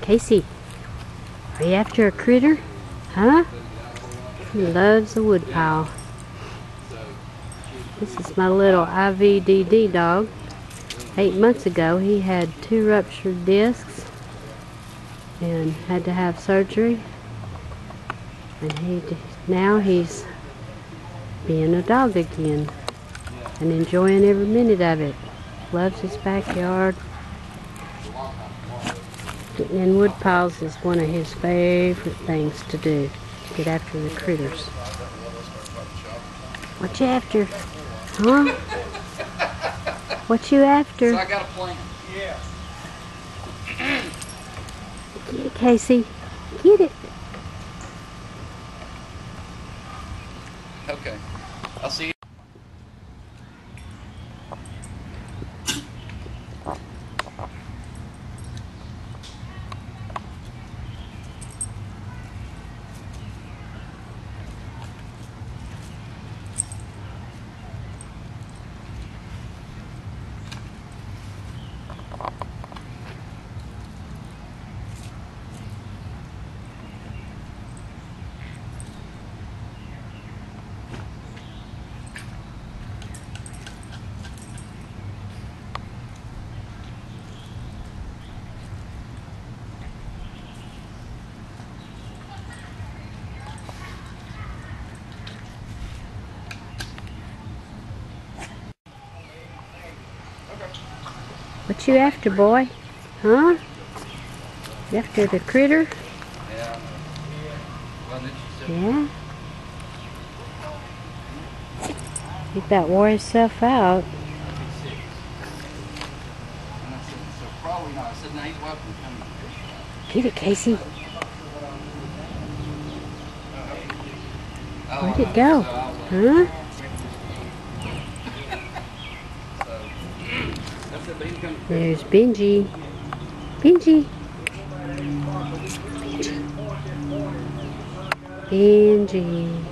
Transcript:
Casey, are you after a critter? Huh? He loves a woodpile. This is my little IVDD dog. 8 months ago he had 2 ruptured discs and had to have surgery. And now he's being a dog again and enjoying every minute of it. Loves his backyard. Getting in wood piles is one of his favorite things to do. Get after the critters. What you after? Huh? What you after? So I got a plan. Yeah. Get it, Casey. Get it. Okay. I'll see you. What you after, boy? Huh? You after the critter? Yeah. Yeah? He about wore himself out. So probably not. I said, no, he's welcome to come. Get it, Casey. Where'd it go? Huh? There's Benji. Benji. Benji.